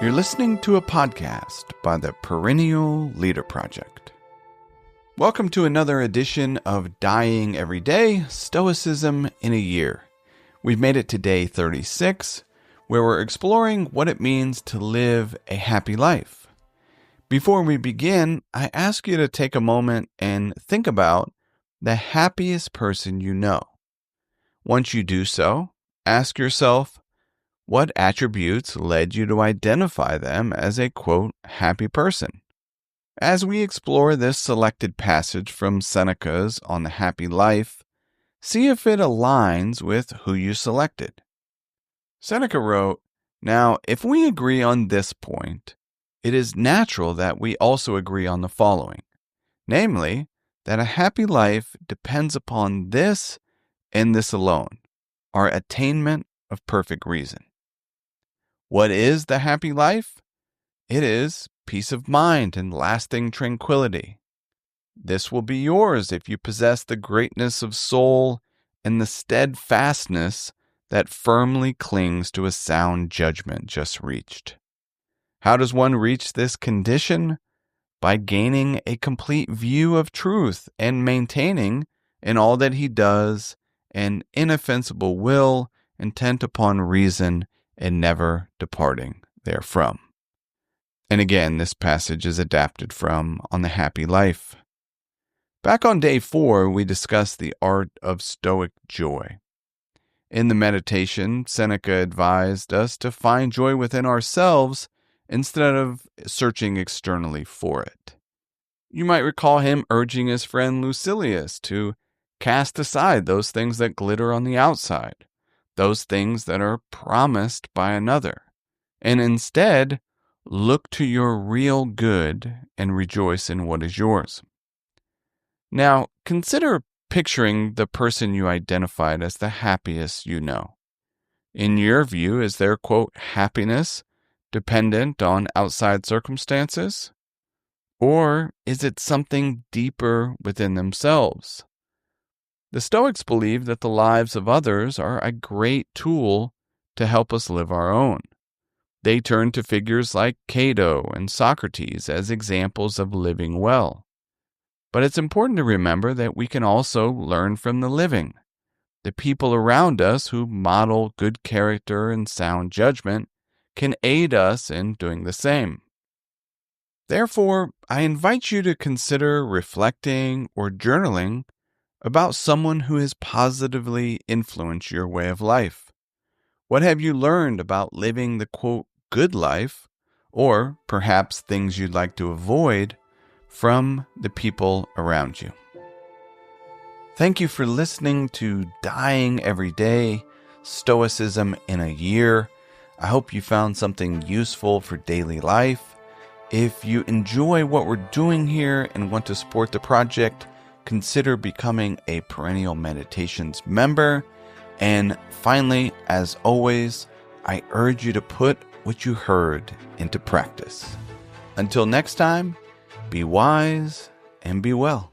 You're listening to a podcast by the Perennial Leader Project. Welcome to another edition of Dying Every Day, Stoicism in a Year. We've made it to day 36, where we're exploring what it means to live a happy life. Before we begin, I ask you to take a moment and think about the happiest person you know. Once you do so, ask yourself, what attributes led you to identify them as a, quote, happy person? As we explore this selected passage from Seneca's On the Happy Life, see if it aligns with who you selected. Seneca wrote, "Now, if we agree on this point, it is natural that we also agree on the following, namely, that a happy life depends upon this and this alone, our attainment of perfect reason." What is the happy life? It is peace of mind and lasting tranquility. This will be yours if you possess the greatness of soul and the steadfastness that firmly clings to a sound judgment just reached. How does one reach this condition? By gaining a complete view of truth and maintaining in all that he does an inoffensible will intent upon reason and never departing therefrom. And again, this passage is adapted from On the Happy Life. Back on day 4, we discussed the art of Stoic joy. In the meditation, Seneca advised us to find joy within ourselves instead of searching externally for it. You might recall him urging his friend Lucilius to cast aside those things that glitter on the outside, those things that are promised by another, and instead look to your real good and rejoice in what is yours. Now, consider picturing the person you identified as the happiest you know. In your view, is their, quote, happiness dependent on outside circumstances? Or is it something deeper within themselves? The Stoics believe that the lives of others are a great tool to help us live our own. They turn to figures like Cato and Socrates as examples of living well. But it's important to remember that we can also learn from the living. The people around us who model good character and sound judgment can aid us in doing the same. Therefore, I invite you to consider reflecting or journaling about someone who has positively influenced your way of life. What have you learned about living the, quote, good life, or perhaps things you'd like to avoid from the people around you? Thank you for listening to Dying Every Day, Stoicism in a Year. I hope you found something useful for daily life. If you enjoy what we're doing here and want to support the project, consider becoming a Perennial Meditations member. And finally, as always, I urge you to put what you heard into practice. Until next time, be wise and be well.